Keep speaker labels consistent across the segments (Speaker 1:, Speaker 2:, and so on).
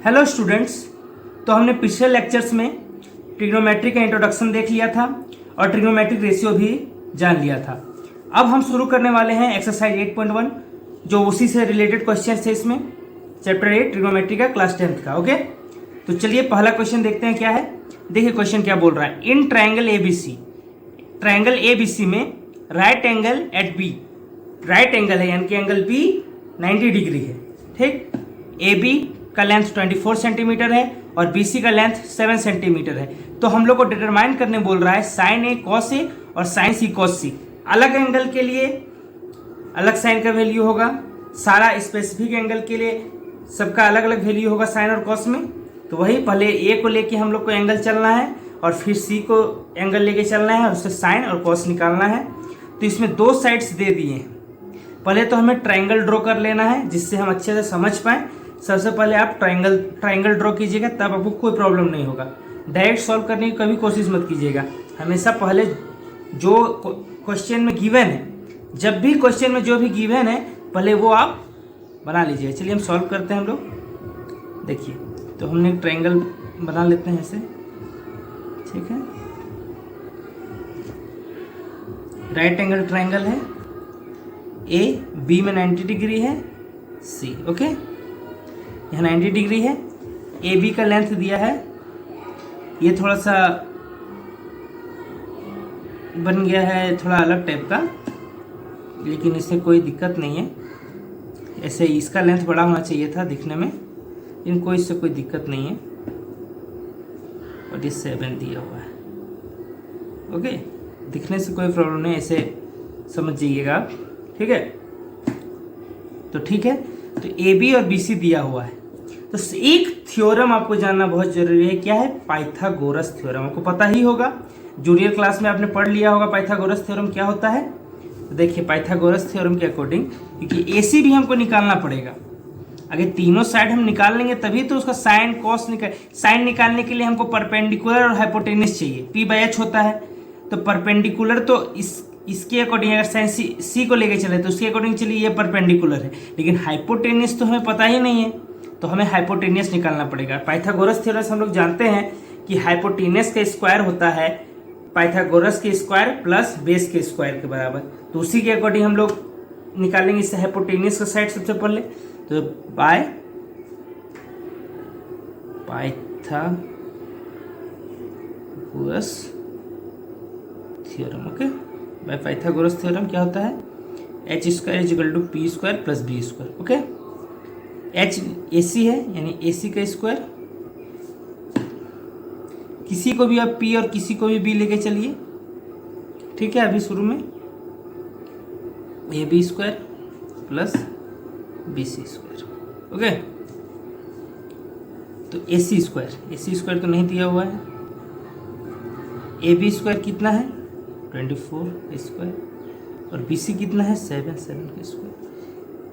Speaker 1: Hello students. तो हमने पिछले लेक्चर्स में ट्रिग्नोमेट्री का इंट्रोडक्शन देख लिया था और ट्रिग्नोमेट्रिक रेशियो भी जान लिया था। अब हम शुरू करने वाले हैं एक्सरसाइज 8.1 जो उसी से रिलेटेड क्वेश्चन थे इसमें, चैप्टर 8 ट्रिग्नोमेट्री का क्लास 10th का। ओके, तो चलिए पहला क्वेश्चन देखते हैं क्या है। देखिए क्वेश्चन क्या बोल रहा है। इन ट्राइंगल एबीसी में right angle at B, right angle है यानी कि एंगल बी 90 डिग्री है। ठीक, ए बी का लेंथ 24 सेंटीमीटर है और बी सी का लेंथ 7 सेंटीमीटर है। तो हम लोग को डिटरमाइन करने बोल रहा है साइन ए कॉस ए और साइन सी कॉस सी। अलग एंगल के लिए अलग साइन का वैल्यू होगा, सारा स्पेसिफिक एंगल के लिए सबका अलग अलग वैल्यू होगा साइन और कॉस में। तो वही पहले ए को लेके हम लोग को एंगल चलना है और फिर सी को एंगल लेके चलना है और उससे साइन और कॉस निकालना है। तो इसमें दो साइड्स दे दिए हैं। पहले तो हमें ट्राइंगल ड्रॉ कर लेना है जिससे हम अच्छे से समझ पाएँ। सबसे पहले आप ट्राइंगल ड्रॉ कीजिएगा, तब आपको कोई प्रॉब्लम नहीं होगा। डायरेक्ट सॉल्व करने की कभी कोशिश मत कीजिएगा। हमेशा पहले जो क्वेश्चन में गिवन है, जब भी क्वेश्चन में जो भी गिवन है पहले वो आप बना लीजिए। चलिए हम सॉल्व करते हैं हम लोग। देखिए तो हमने एक ट्राइंगल बना लेते हैं ऐसे, ठीक है। राइट एंगल ट्राइंगल है, ए बी में 90 डिग्री है, सी ओके, यहाँ 90 डिग्री है। ए बी का लेंथ दिया है, ये थोड़ा सा बन गया है थोड़ा अलग टाइप का, लेकिन इससे कोई दिक्कत नहीं है। ऐसे इसका लेंथ बड़ा होना चाहिए था दिखने में, लेकिन कोई इससे कोई दिक्कत नहीं है। और ये 7 दिया हुआ है, ओके, दिखने से कोई प्रॉब्लम नहीं, ऐसे समझ जाइएगा आप, ठीक है। तो ठीक है, तो ए बी और बी सी दिया हुआ है। तो एक थ्योरम आपको जानना बहुत जरूरी है, क्या है? Pythagoras theorem. आपको पता ही होगा, जूनियर क्लास में आपने पढ़ लिया होगा पाइथागोरस थ्योरम क्या होता है। तो देखिए पाइथागोरस थ्योरम के अकॉर्डिंग, क्योंकि ए सी भी हमको निकालना पड़ेगा, अगर तीनों साइड हम निकाल लेंगे तभी तो उसका साइन कॉस साइन निकालने के लिए हमको परपेंडिकुलर और हाइपोटेनस चाहिए, पी बाई एच होता है। तो परपेंडिकुलर तो इसके अकॉर्डिंग अगर साइन सी को लेके चले तो उसके अकॉर्डिंग चलिए ये परपेंडिकुलर है, लेकिन हाइपोटेनस तो हमें पता ही नहीं है, तो हमें हाइपोटेनस निकालना पड़ेगा। पाइथागोरस थ्योरम से हम लोग जानते हैं कि हाइपोटेनस का स्क्वायर होता है पाइथागोरस के स्क्वायर प्लस बेस के स्क्वायर के बराबर। तो उसी के अकॉर्डिंग हम लोग निकालेंगे इससे हाइपोटेनस का साइड सबसे पहले। तो by Pythagoras theorem, okay, by Pythagoras theorem क्या होता है? H square is equal to P square plus B square, okay. H A C है यानी ए सी का स्क्वायर, किसी को भी आप पी और किसी को भी बी लेके चलिए, ठीक है। अभी शुरू में A B square plus B C square, okay. तो ए सी स्क्वायर तो नहीं दिया हुआ है। ए बी स्क्वायर कितना है? 24 स्क्वायर, और बी सी कितना है? 7 का square.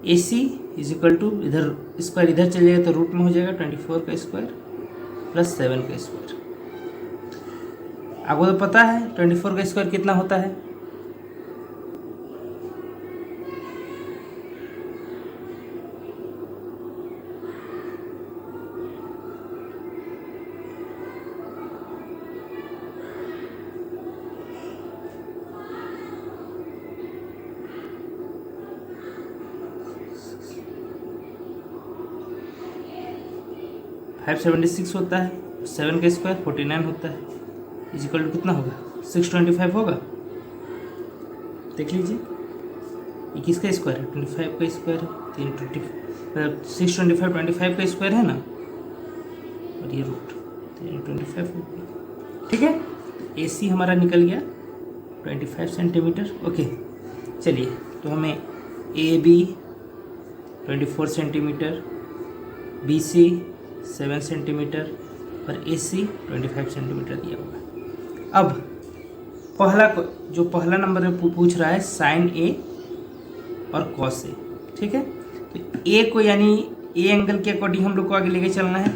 Speaker 1: A C is equal to, इधर स्क्वायर इधर चलिएगा तो रूट में हो जाएगा 24 का स्क्वायर प्लस 7 का स्क्वायर। आपको तो पता है 24 का स्क्वायर कितना होता है? फाइव 76 होता है, 7 का स्क्वायर 49 होता है, इज इक्वल टू कितना होगा? 625 होगा। देख लीजिए ये किसका स्क्वायर है? 25 का स्क्वायर है, 625 25 का स्क्वायर है ना, और ये रूट 325 हो गया, ठीक है। ए सी हमारा निकल गया 25 सेंटीमीटर, ओके। चलिए तो हमें A B 24 centimetre, B C 7 centimetre और ए सी 25 सेंटीमीटर दिया हुआ है। अब पहला नंबर में पूछ रहा है साइन ए और कॉस ए, ठीक है। तो ए को यानी ए एंगल के अकॉर्डिंग हम लोग को आगे लेके चलना है।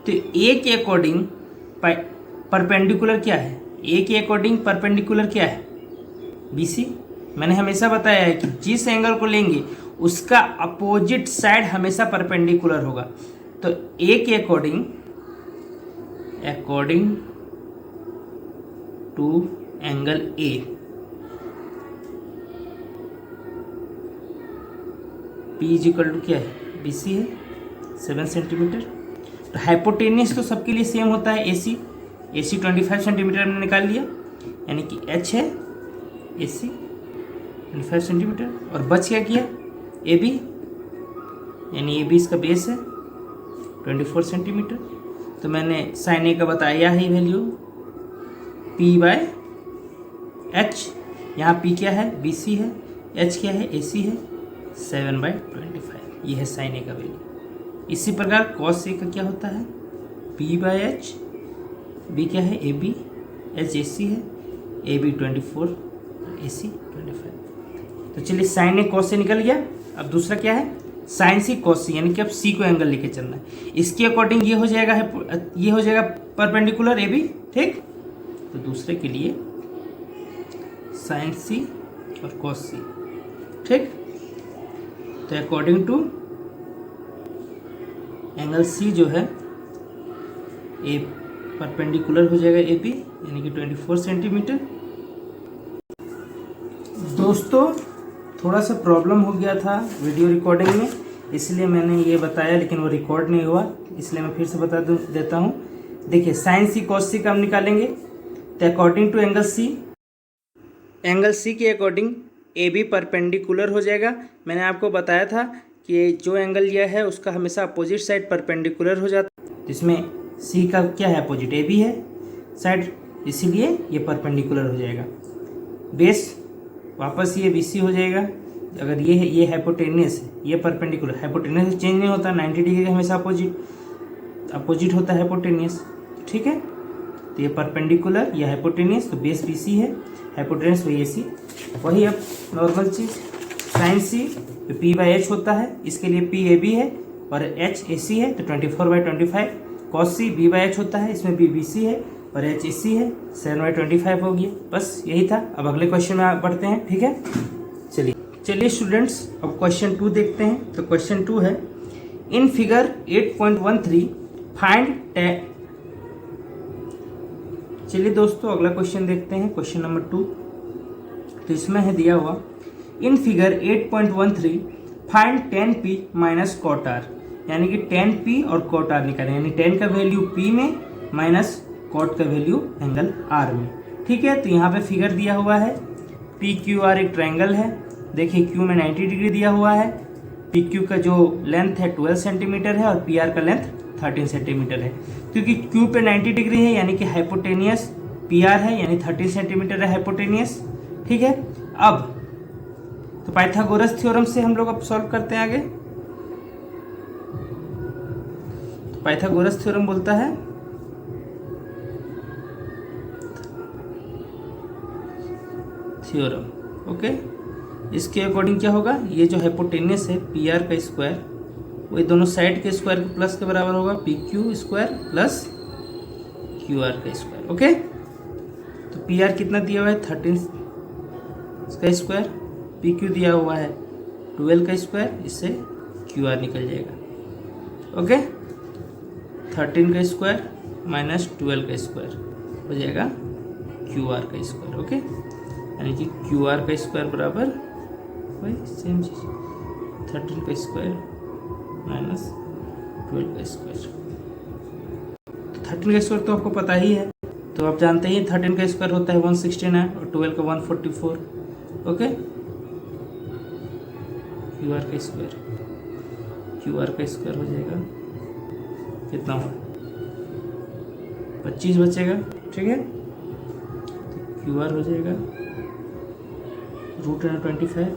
Speaker 1: तो ए के अकॉर्डिंग परपेंडिकुलर क्या है? ए के अकॉर्डिंग परपेंडिकुलर क्या है? B C. मैंने हमेशा बताया है कि जिस एंगल को लेंगे उसका अपोजिट साइड हमेशा परपेंडिकुलर होगा। तो ए के according to angle A P is equal to क्या है, बी सी है 7 सेंटीमीटर। तो हाइपोटेनियस तो सबके लिए सेम होता है, ए सी 25 सेंटीमीटर हमने निकाल लिया, यानी कि एच है ए सी 25 सेंटीमीटर। और बच क्या किया, ए बी, यानी ए बी इसका बेस है 24 सेंटीमीटर। तो मैंने साइन ए का बताया ही वैल्यू पी बाय एच, यहाँ पी क्या है, बी सी है, एच क्या है, ए सी है 7/25, ये है साइन ए का वैल्यू। इसी प्रकार कॉस ए का क्या होता है, पी बाय एच, बी क्या है, A B, H A C है, ए बी 24, ए सी 25। तो चलिए साइन ए कॉस से निकल गया। अब दूसरा क्या है, साइन सी कॉस सी, यानी कि अब सी को एंगल लेके चलना है। इसके अकॉर्डिंग ये हो जाएगा परपेंडिकुलर ए बी, ठीक। तो दूसरे के लिए साइन सी और कॉस सी, ठीक। तो अकॉर्डिंग टू एंगल सी जो है ए परपेंडिकुलर हो जाएगा ए बी, यानी कि 24 सेंटीमीटर। दोस्तों थोड़ा सा प्रॉब्लम हो गया था वीडियो रिकॉर्डिंग में, इसलिए मैंने ये बताया, लेकिन वो रिकॉर्ड नहीं हुआ, इसलिए मैं फिर से बता देता हूँ। देखिए साइन सी कॉस सी का हम निकालेंगे। तो अकॉर्डिंग टू एंगल सी के अकॉर्डिंग ए बी परपेंडिकुलर हो जाएगा। मैंने आपको बताया था कि जो एंगल लिया है उसका हमेशा अपोजिट साइड परपेंडिकुलर हो जाता है। इसमें सी का क्या है, अपोजिट ए बी है साइड, इसीलिए ये परपेंडिकुलर हो जाएगा। बेस वापस ये बी सी हो जाएगा। अगर ये है, ये हाइपोटेनियस है, ये परपेंडिकुलर, हाइपोटेनियस चेंज नहीं होता, 90 डिग्री का हमेशा अपोजिट होता है हाइपोटेनियस, ठीक है। तो ये परपेंडिकुलर, ये हाइपोटेनियस, तो बेस बी सी है, हाइपोटेनियस वही ए सी। वही अब नॉर्मल चीज़ sine C P by H होता है, इसके लिए पी ए बी है और एच ए सी है, तो 24/25। Cos C B by H होता है, इसमें बी बी सी है और एच ए सी है, 7/25 हो गया। बस यही था। अब अगले क्वेश्चन में बढ़ते हैं, ठीक है। चलिए स्टूडेंट्स, अब क्वेश्चन 2 देखते हैं। तो क्वेश्चन 2 है, इन फिगर 8.13 फाइंड चलिए दोस्तों अगला क्वेश्चन देखते हैं, क्वेश्चन नंबर 2। तो इसमें है दिया हुआ, in figure 8.13 find tan p minus cot r, यानी कि tan p और cot r निकालें, यानी tan का वैल्यू p में माइनस cot का वैल्यू एंगल r में, ठीक है। तो यहाँ पे फिगर दिया हुआ है, पी क्यू आर एक ट्रायंगल है। देखिए Q में 90 डिग्री दिया हुआ है, पी क्यू का जो लेंथ है 12 सेंटीमीटर है और पी आर का लेंथ 13 सेंटीमीटर है। क्योंकि Q पे 90 डिग्री है, यानी कि हाइपोटेनियस पी आर है, यानी 13 सेंटीमीटर है हाइपोटेनियस, ठीक है। अब तो पाइथागोरस थ्योरम से हम लोग अब सॉल्व करते हैं आगे। तो पाइथागोरस थ्योरम बोलता है ओके। इसके अकॉर्डिंग क्या होगा, ये जो हाइपोटेनियस है पी आर का स्क्वायर, वो दोनों साइड के स्क्वायर के प्लस के बराबर होगा, P Q square plus Q R का स्क्वायर, ओके। तो पी आर कितना दिया हुआ है 13 का स्क्वायर, पी क्यू दिया हुआ है 12 का स्क्वायर, इससे क्यू आर निकल जाएगा, ओके। 13 का स्क्वायर माइनस 12 का स्क्वायर हो जाएगा क्यू आर का स्क्वायर, ओके। यानी कि क्यू आर का स्क्वायर बराबर वही सेम चीज़, 13 का स्क्वायर माइनस 12 का स्क्वायर। तो 13 का स्क्वायर तो आपको पता ही है, तो आप जानते ही 13 का स्क्वायर होता है 169 और 12 का 144, ओके। क्यू आर का स्क्वायर हो जाएगा कितना हो, 25 बचेगा, ठीक है। तो क्यू आर हो जाएगा √25,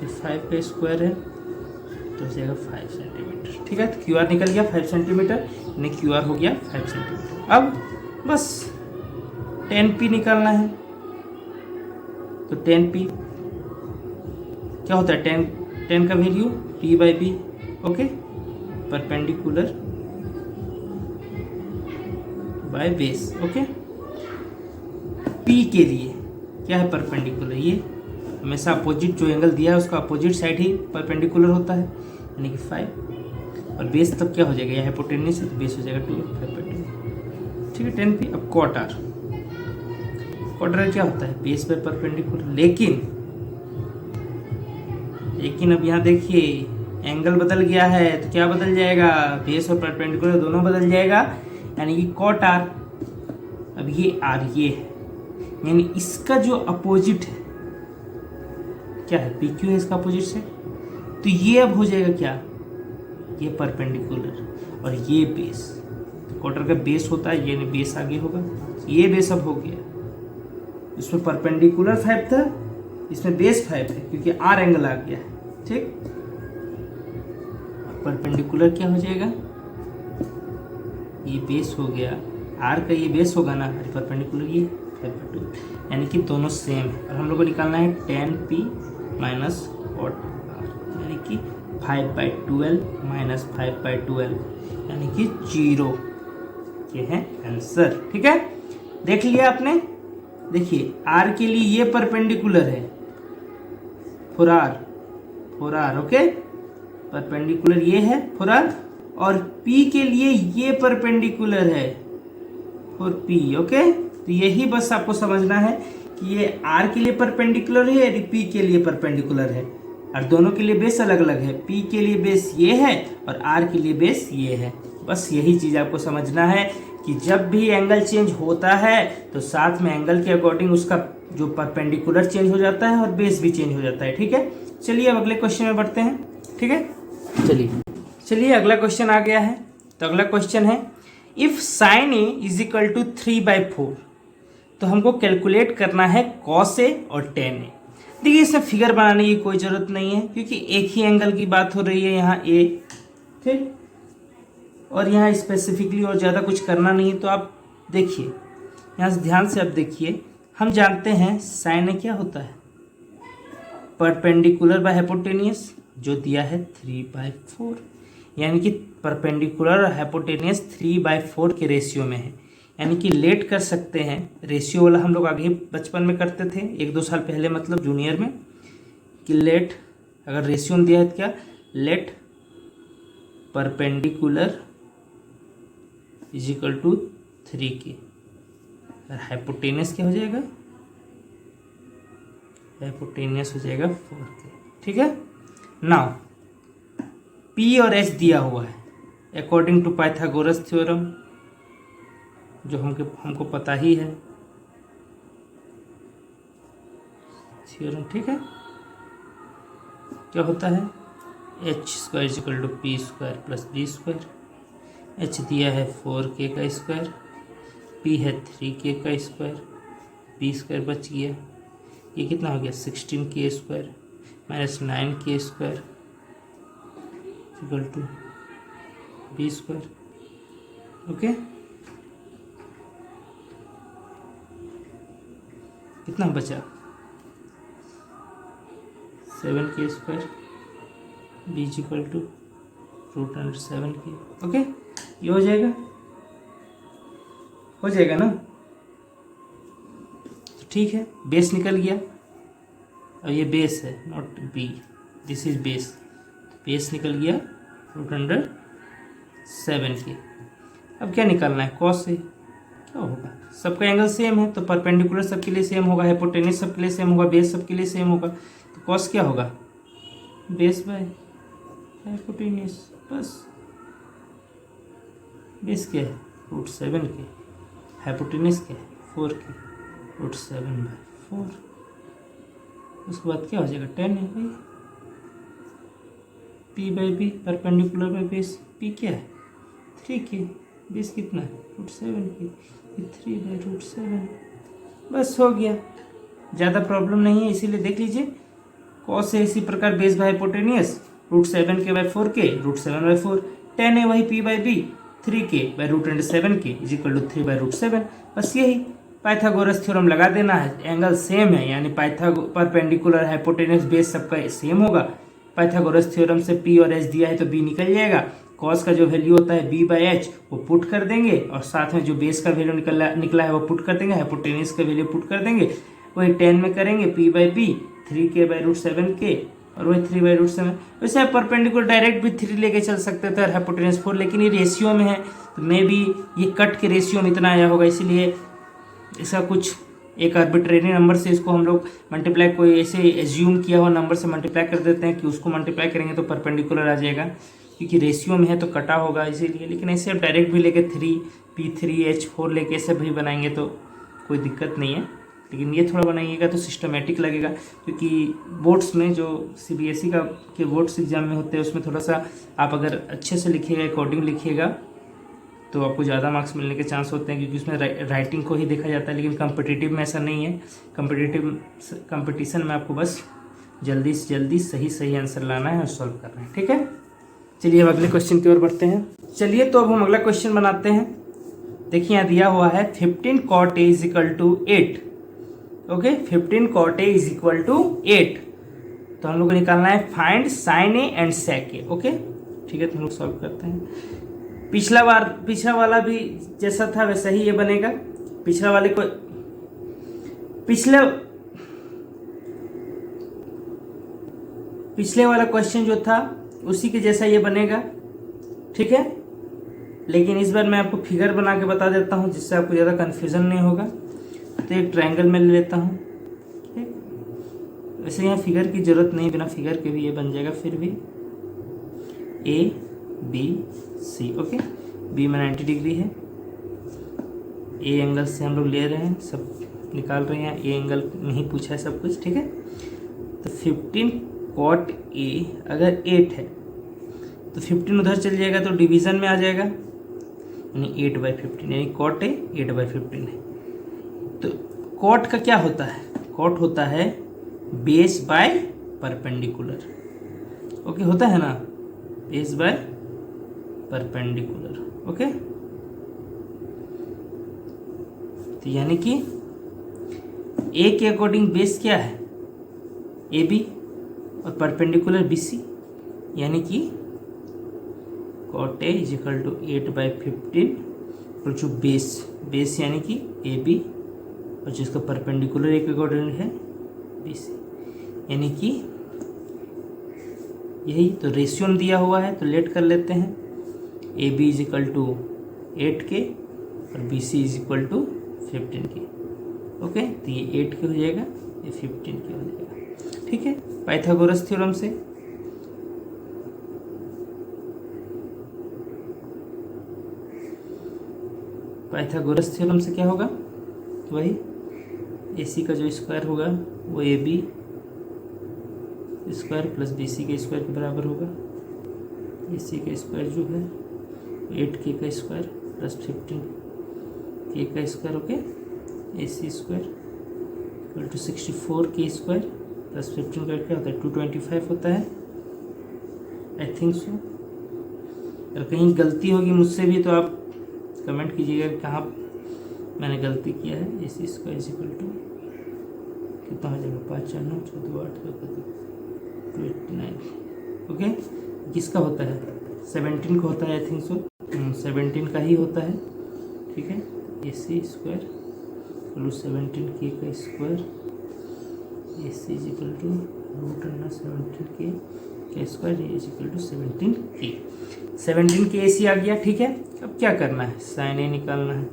Speaker 1: 5 का स्क्वायर है तो हो जाएगा 5 सेंटीमीटर, ठीक है। तो क्यू आर निकल गया 5 सेंटीमीटर, यानी क्यू आर हो गया 5 सेंटीमीटर। अब बस tan p निकालना है। तो tan p क्या होता है, tan का value p by B, okay, perpendicular by base, okay. p के लिए क्या है परपेंडिकुलर, ये हमेशा अपोजिट जो एंगल दिया है उसका अपोजिट साइड ही परपेंडिकुलर होता है, यानी कि 5। और बेस तब क्या हो जाएगा, यह हाइपोटेन्यूस है तो बेस हो जाएगा 2f/2। ठीक है 10p। अब कॉट आर, कॉट आर क्या होता है, बेस बाय परपेंडिकुलर। लेकिन अब यहाँ देखिए एंगल बदल गया है तो क्या बदल जाएगा, बेस और परपेंडिकुलर दोनों बदल जाएगा, यानी कि कॉट आर। अब ये आर ये है, यानी इसका जो अपोजिट है क्या है, पी क्यू है इसका अपोजिट से, तो ये अब हो जाएगा क्या, ये परपेंडिकुलर और ये बेस। तो क्वार्टर का बेस होता है, ये बेस आगे होगा, ये बेस अब हो गया। इसमें परपेंडिकुलर 5 था, इसमें बेस 5 है क्योंकि आर एंगल आ गया है। ठीक, परपेंडिकुलर क्या हो जाएगा, ये बेस हो गया, आर का ये बेस होगा ना, परपेंडिकुलर ये 5/2, यानी कि दोनों सेम है। और हम लोग को निकालना है 10p माइनस कॉट आर, यानी कि 5/12 माइनस 5/12, यानी कि 0। ये है आंसर। ठीक है, देख लिया आपने। देखिए आर के लिए ये परपेंडिकुलर है फॉर आर, ओके, परपेंडिकुलर ये है फॉर आर, और पी के लिए ये परपेंडिकुलर है फॉर पी, ओके। तो यही बस आपको समझना है कि ये आर के लिए परपेंडिकुलर है और पी के लिए परपेंडिकुलर है, और दोनों के लिए बेस अलग अलग है। पी के लिए बेस ये है और आर के लिए बेस ये है। बस यही चीज आपको समझना है कि जब भी एंगल चेंज होता है तो साथ में एंगल के अकॉर्डिंग उसका जो परपेंडिकुलर चेंज हो जाता है और बेस भी चेंज हो जाता है। ठीक है, चलिए अब अगले क्वेश्चन में बढ़ते हैं। ठीक है, चलिए अगला क्वेश्चन आ गया है। तो अगला क्वेश्चन है if sin a is equal to 3/4, तो हमको कैलकुलेट करना है cos a और tan a। देखिए इसमें फिगर बनाने की कोई ज़रूरत नहीं है क्योंकि एक ही एंगल की बात हो रही है यहाँ a, ठीक, और यहाँ स्पेसिफिकली और ज़्यादा कुछ करना नहीं है। तो आप देखिए यहाँ से ध्यान से आप देखिए, हम जानते हैं sin a क्या होता है, परपेंडिकुलर बाय हाइपोटेनियस, जो दिया है 3/4, यानी कि परपेंडिकुलर और हाइपोटेनियस 3/4 के रेशियो में है। यानी कि लेट कर सकते हैं, रेशियो वाला हम लोग आगे बचपन में करते थे 1-2 साल पहले, मतलब जूनियर में, कि लेट अगर रेशियो दिया है तो क्या, let perpendicular is equal to 3 k, और हाइपोटेनियस क्या हो जाएगा, हाइपोटेनियस हो जाएगा 4 के। ठीक है, नाउ P और H दिया हुआ है अकॉर्डिंग टू पाइथागोरस थ्योरम, जो हमको पता ही है थ्योरम। ठीक है, क्या होता है, h² is equal to p² plus b²। h दिया है 4k का स्क्वायर, p है 3k का स्क्वायर, b² बच गया, ये कितना हो गया 16k² minus 9k² equal to b²। Okay, कितना बचा 7k², b equal to √7k। Okay, ये हो जाएगा ना। तो ठीक है, बेस निकल गया, और ये बेस है not b, this is base, base निकल गया √7k। अब क्या निकालना है, cos a, क्या होगा, सबका एंगल सेम है तो परपेंडिकुलर सबके लिए सेम होगा, हाइपोटेनियस सबके लिए सेम होगा, बेस सबके लिए सेम होगा, तो cos क्या होगा, बेस बाय हाइपोटेनियस, बस। बेस क्या है √7k, हाइपोटेनियस क्या है 4k, √7/4। उसके बाद क्या हो जाएगा 10 है भाई, p/b perpendicular by base, p क्या है 3k, बेस कितना है √7k, 3/√7, बस हो गया, ज़्यादा प्रॉब्लम नहीं है। इसीलिए देख लीजिए cos है इसी प्रकार बेस बाय हाइपोटेनियस √7k/4k, √7/4, 10 है वही p/b 3k/√7k is equal to 3/√7। बस यही पाइथागोरस थ्योरम लगा देना है, एंगल सेम है यानी परपेंडिकुलर हाइपोटेनियस बेस सबका सेम होगा। पाइथागोरस थ्योरम से p और h दिया है तो b निकल जाएगा, cos का जो वैल्यू होता है b/h वो पुट कर देंगे, और साथ में जो बेस का वैल्यू निकला है वो पुट कर देंगे, हाइपोटेनियस का वैल्यू पुट कर देंगे, वही 10 में करेंगे p/b 3k/√7k, और वही 3/√7। वैसे आप परपेंडिकुलर डायरेक्ट भी 3 लेके चल सकते थे और हाइपोटेन्यूज 4, लेकिन ये रेशियो में है तो मे बी ये कट के रेशियो में इतना आया होगा, इसीलिए इसका कुछ एक आर्बिट्रेरी नंबर से इसको हम लोग मल्टीप्लाई, कोई ऐसे एज्यूम किया हुआ नंबर से मल्टीप्लाई कर देते हैं कि उसको मल्टीप्लाई करेंगे तो परपेंडिकुलर आ जाएगा, क्योंकि रेशियो में है तो कटा होगा इसीलिए। लेकिन ऐसे आप डायरेक्ट भी लेके 3p3h4 लेके ऐसे भी बनाएंगे तो कोई दिक्कत नहीं है, लेकिन ये थोड़ा बनाइएगा तो सिस्टमेटिक लगेगा, क्योंकि बोर्ड्स में जो CBSE का के बोर्ड्स एग्जाम में होते हैं उसमें थोड़ा सा आप अगर अच्छे से लिखिएगा, अकॉर्डिंग लिखिएगा तो आपको ज़्यादा मार्क्स मिलने के चांस होते हैं, क्योंकि उसमें राइटिंग को ही देखा जाता है। लेकिन कम्पिटिटिव में ऐसा नहीं है, कंपटीशन में आपको बस जल्दी से जल्दी सही आंसर लाना है और सॉल्व करना है। ठीक है, चलिए अब अगले क्वेश्चन की ओर बढ़ते हैं। चलिए तो अब हम अगला क्वेश्चन बनाते हैं। देखिए यहाँ दिया हुआ है 15 cot A = 8। Okay, 15 cot A = 8, तो हम लोग को निकालना है find sin A and sec A। Okay ठीक है, तो हम लोग सॉल्व करते हैं। पिछला वाला भी जैसा था वैसा ही ये बनेगा। पिछले वाला क्वेश्चन जो था उसी के जैसा ये बनेगा। ठीक है, लेकिन इस बार मैं आपको फिगर बना के बता देता हूँ जिससे आपको ज़्यादा कन्फ्यूज़न नहीं होगा। तो एक ट्रायंगल में ले लेता हूँ। ठीक, वैसे यहाँ फिगर की ज़रूरत नहीं, बिना फिगर के भी ये बन जाएगा। फिर भी ABC। ओके, B में 90 डिग्री है। A एंगल से हम लोग ले रहे हैं, सब निकाल रहे हैं। A एंगल नहीं पूछा है सब कुछ। ठीक है, तो 15 cot A अगर 8 है तो 15 उधर चल जाएगा तो डिवीज़न में आ जाएगा, यानी 8/15, यानी cot A 8/15 है। तो cot का क्या होता है? cot होता है बेस बाय परपेंडिकुलर। ओके, होता है ना, बेस बाय परपेंडिकुलर। ओके, तो यानी कि A के अकॉर्डिंग बेस क्या है? AB और परपेंडिकुलर BC, यानी कि cot A = 8/15 और जो बेस यानी कि AB और जिसका परपेंडिकुलर एक अकॉर्डिंग है BC, यानी कि यही तो रेशियो दिया हुआ है। तो लेट कर लेते हैं, AB = 8K और BC = 15K। ओके, तो ये 8K हो जाएगा, ये 15K हो जाएगा। ठीक है, पाइथागोरस थ्योरम से क्या होगा? वही AC का जो स्क्वायर होगा वो AB स्क्वायर प्लस BC के स्क्वायर के बराबर होगा। AC का स्क्वायर जो है 8K का स्क्वायर प्लस 15K का square. Okay, AC square = 64K square plus 15 का क्या होता है? 225 होता है, आई थिंक सो। अगर कहीं गलती होगी मुझसे भी तो आप कमेंट कीजिएगा कहाँ मैंने गलती किया है। AC स्क्वायर = कितना हो जाएगा? 5 4 9 14 8 29। ओके, किसका होता है? 17 का होता है, आई थिंक सो। 17 का ही होता है। ठीक है, AC स्क्वायर = 17K का स्क्वायर, AC = √17K का स्क्वायर, = 17K। 17K AC आ गया। ठीक है, अब क्या करना है? sin A निकालना है।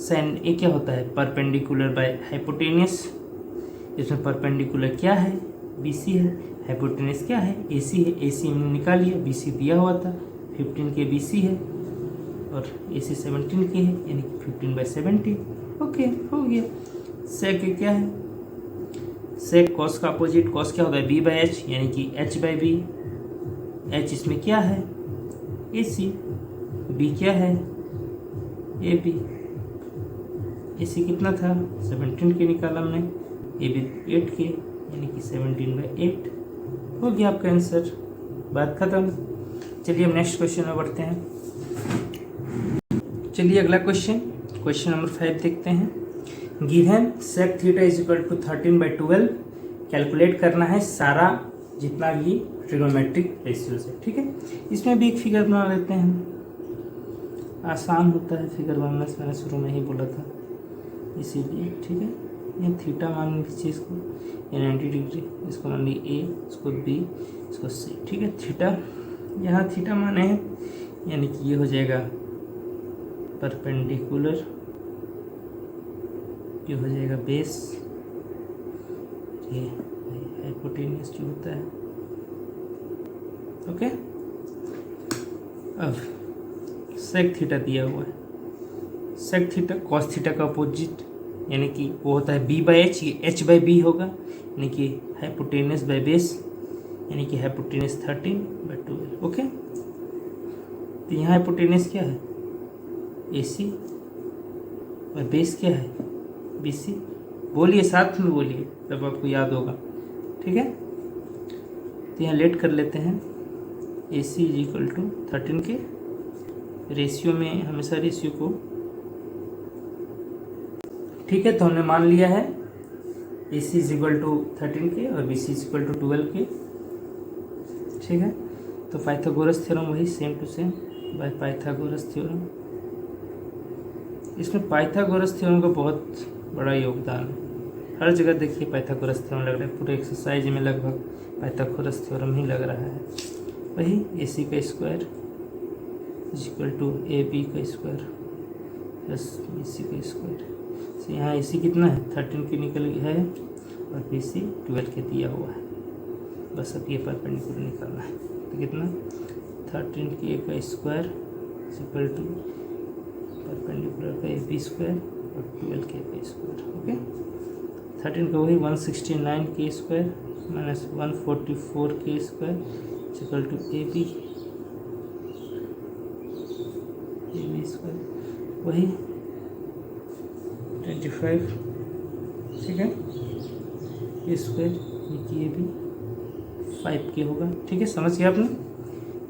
Speaker 1: sin A क्या होता है? Perpendicular by hypotenuse. इसमें परपेंडिकुलर क्या है? BC है। हाइपोटेनियस क्या है? AC है। AC हमने निकाल लिया, BC दिया हुआ था, 15K BC है और AC 17K है, यानी कि 15/17। ओके, हो गया। sec क्या है? sec cos का अपोजिट। cos क्या होता है? B/H, यानी कि H/B। H इसमें क्या है? AC। B क्या है? AB। AC कितना था? 17K निकाला हमने, AB 8K, यानी कि 17/8 हो गया आपका आंसर। बात खत्म। चलिए अब नेक्स्ट क्वेश्चन में बढ़ते हैं। चलिए अगला क्वेश्चन नंबर 5 देखते हैं। गिवन sec θ = 13/12 कैलकुलेट करना है सारा जितना भी ट्रिग्नोमेट्रिक रेशियोज है। ठीक है, इसमें भी एक फिगर बना लेते हैं, आसान होता है फिगर बनाना, मैंने शुरू में ही बोला था इसीलिए। ठीक है, ये थीटा मान लीजिए इसको, ये 90 डिग्री, इसको मान लीजिए ए, इसको बी, इसको सी। ठीक है, थीटा यहाँ थीटा माने हैं, यानी कि ये हो जाएगा परपेंडिकुलर, ये हो जाएगा बेस, ये हाइपोटेन्यूज जो होता है। ओके, अब सेक थीटा दिया हुआ है, सेक थीटा कॉस थीटा का अपोजिट, यानी कि वो होता है b बाई एच, ये h बाई बी होगा, यानी कि हाइपोटेनस बाई बेस, यानी कि हाइपोटेनस 13/12। ओके, तो यहाँ हाइपोटेनस क्या है, AC, और बेस क्या है, BC। बोलिए, साथ में बोलिए, तब आपको याद होगा। ठीक है, तो यहाँ लेट कर लेते हैं, AC = 13 के रेशियो में, हमेशा रेशियो को, ठीक है। तो हमने मान लिया है AC = 13 के और BC = 12 के। ठीक है, तो पाइथागोरस थ्योरम वही same to same by Pythagoras theorem. इसमें पाइथागोरस थ्योरम का बहुत बड़ा योगदान है, हर जगह देखिए पाइथागोरस थ्योरम लग रहा है, पूरे एक्सरसाइज में लगभग पाइथागोरस थ्योरम ही लग रहा है। वही AC² = AB² प्लस BC²। तो यहाँ AC कितना है, 13 की निकल है, और BC 12 के दिया हुआ है। बस अब ये परपेंडिकुलर निकालना है, तो कितना 13K² = परपेंडिकुलर का AB² और 12K²। ओके, 13 का वही 169K² माइनस 144K² = AB² वही 25। ठीक है, A² ये भी 5K होगा। ठीक है, समझ गया आपने,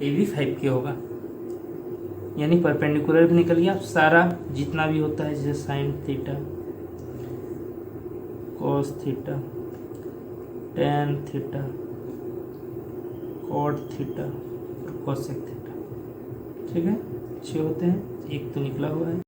Speaker 1: ये भी 5K होगा, यानी परपेंडिकुलर भी निकल गया। सारा जितना भी होता है, जैसे sine theta, cos theta, tan theta, cot theta और कोसेक थीटा। ठीक है, 6 होते हैं, एक तो निकला हुआ है।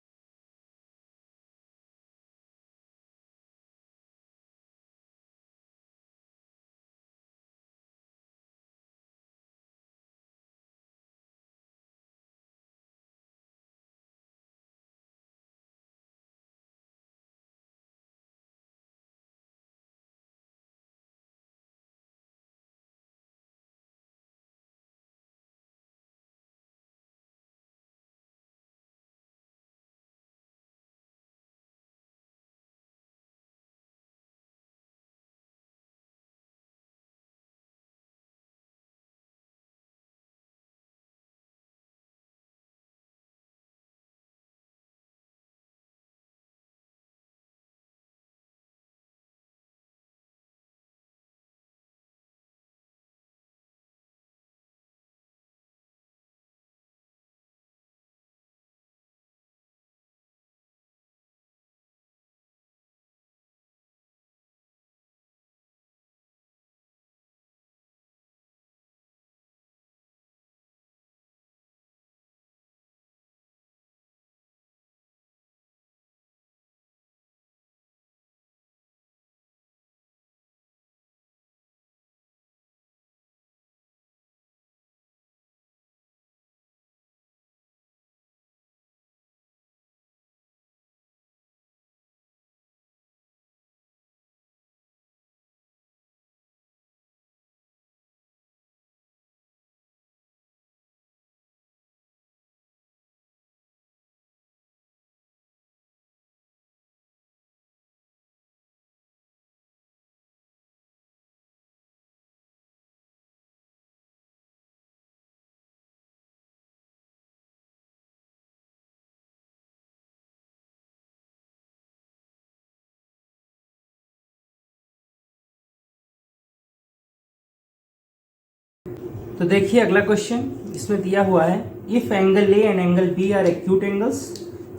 Speaker 1: तो देखिए अगला क्वेश्चन, इसमें दिया हुआ है, if angle A and angle B are acute angles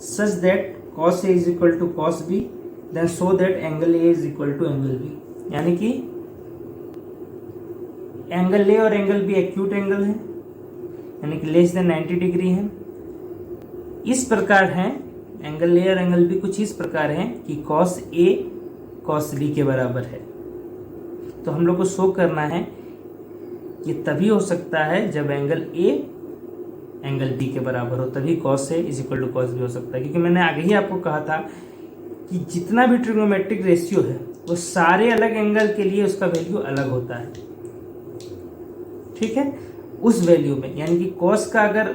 Speaker 1: such that cos A = cos B, then show that angle A = angle B। यानी कि एंगल ए और एंगल बी एक्यूट एंगल है, यानी कि लेस देन 90 डिग्री है। इस प्रकार है, एंगल ए और एंगल बी कुछ इस प्रकार है कि cos A कॉस बी के बराबर है। तो हम लोग को शो करना है ये तभी हो सकता है जब एंगल ए एंगल बी के बराबर हो, तभी cos A is equal to cos B हो सकता है। क्योंकि मैंने आगे ही आपको कहा था कि जितना भी ट्रिग्नोमेट्रिक रेशियो है वो सारे अलग एंगल के लिए उसका वैल्यू अलग होता है, ठीक है। उस वैल्यू में यानी कि कॉस का अगर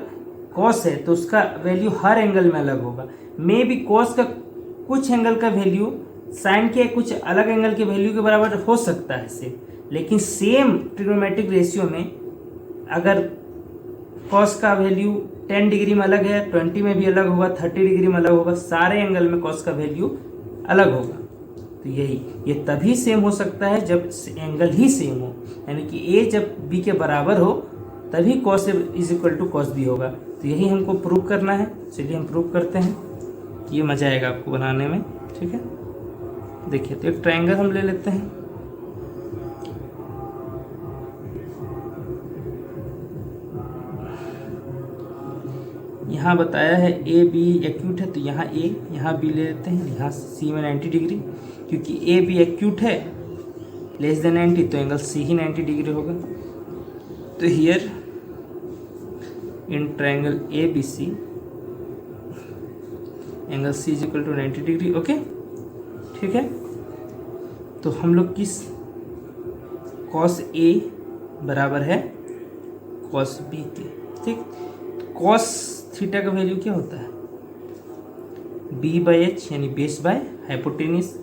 Speaker 1: कॉस है तो उसका वैल्यू हर एंगल में अलग होगा। मे भी कॉस का कुछ एंगल का वैल्यू साइन के कुछ अलग एंगल के वैल्यू के बराबर हो सकता है सेम, लेकिन सेम ट्रिग्नोमेट्रिक रेशियो में अगर कॉस का वैल्यू 10 डिग्री में अलग है, 20 में भी अलग होगा, 30 डिग्री में अलग होगा, सारे एंगल में कॉस का वैल्यू अलग होगा। तो ये तभी सेम हो सकता है जब एंगल ही सेम हो, यानी कि ए जब बी के बराबर हो तभी cos A is equal to cos B होगा। तो यही हमको प्रूव करना है। चलिए हम प्रूव करते हैं, ये मज़ा आएगा आपको बनाने में, ठीक है। देखिए तो एक ट्रायंगल हम ले लेते हैं। यहाँ बताया है ए बी एक्यूट है, तो यहाँ ए यहाँ बी ले लेते हैं, यहाँ सी में 90 डिग्री, क्योंकि ए बी एक्यूट है लेस देन 90, तो एंगल सी ही 90 डिग्री होगा। तो here in triangle A B C angle C is equal to 90 degree, okay, ठीक है। तो हम लोग किस कॉस ए बराबर है कॉस बी के, ठीक। कॉस थीटा का वैल्यू क्या होता है बी बाई एच, यानी बेस बाय हाइपोटेनिस।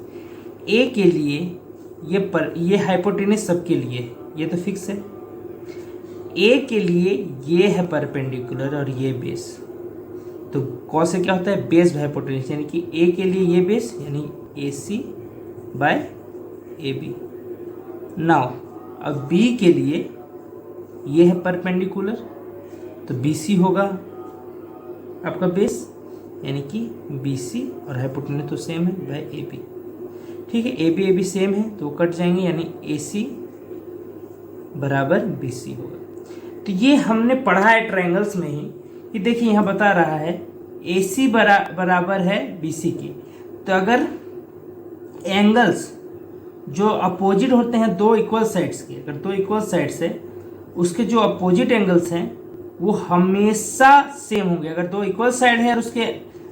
Speaker 1: ए के लिए ये हाइपोटेनिस सबके लिए ये तो फिक्स है। ए के लिए ये है परपेंडिकुलर और ये बेस, तो कॉस से क्या होता है बेस बाय हाइपोटेनिस, यानी कि ए के लिए ये बेस यानी ए सी बाय ए बी। नाउ अब बी के लिए ये है परपेंडिकुलर, तो बी सी होगा आपका बेस, यानी कि बी सी और हाइपोटेन्यूज तो सेम है बाय ए बी, ठीक है। ए बी सेम है तो कट जाएंगे, यानी ए सी बराबर बी सी होगा। तो ये हमने पढ़ा है ट्रायंगल्स में ही कि देखिए यहाँ बता रहा है ए सी बराबर है बी सी की। तो अगर एंगल्स जो अपोजिट होते हैं दो इक्वल साइड्स के, अगर दो इक्वल साइड्स है उसके जो अपोजिट एंगल्स हैं वो हमेशा सेम होंगे। अगर दो इक्वल साइड है और उसके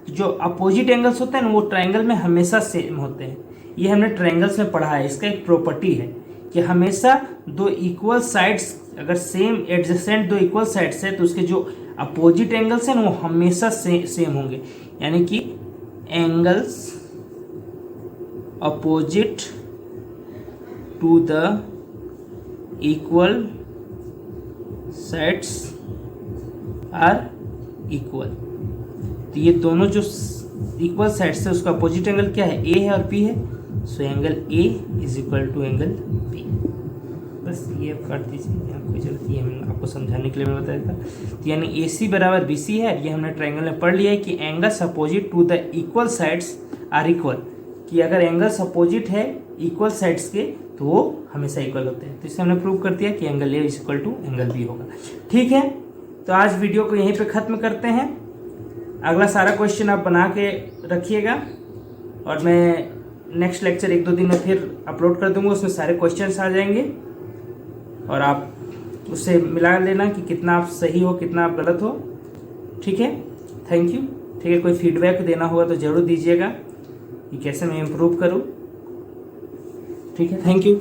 Speaker 1: जो अपोजिट एंगल्स होते हैं ना वो ट्रायंगल में हमेशा सेम होते हैं। ये हमने ट्रायंगल्स में पढ़ा है, इसका एक प्रॉपर्टी है कि हमेशा दो इक्वल साइड्स अगर सेम एडजेसेंट दो इक्वल साइड्स है तो उसके जो अपोजिट एंगल्स हैं ना वो हमेशा सेम होंगे, यानी कि angles opposite to the equal sides are equal. तो ये दोनों जो इक्वल साइड्स है उसका अपोजिट एंगल क्या है ए है और बी है, so angle A is equal to angle B. बस ये काट दीजिए, यहाँ कोई जरूरत नहीं है, मैंने आपको समझाने के लिए मैं बताया था। तो यानी ए सी बराबर बी सी है, ये हमने ट्रायंगल में पढ़ लिया है कि angles opposite to the equal sides are equal, कि अगर एंगल्स अपोजिट है इक्वल साइड्स के तो वो हमेशा इक्वल होते हैं। तो इससे हमने प्रूव कर दिया कि angle A is equal to angle B होगा, ठीक है। तो आज वीडियो को यहीं पे ख़त्म करते हैं। अगला सारा क्वेश्चन आप बना के रखिएगा और मैं नेक्स्ट लेक्चर 1-2 दिन में फिर अपलोड कर दूंगा, उसमें सारे क्वेश्चंस आ जाएंगे और आप उससे मिला लेना कि कितना आप सही हो कितना आप गलत हो, ठीक है। थैंक यू, ठीक है। कोई फीडबैक देना होगा तो ज़रूर दीजिएगा कि कैसे मैं इम्प्रूव करूँ, ठीक है। Thank you.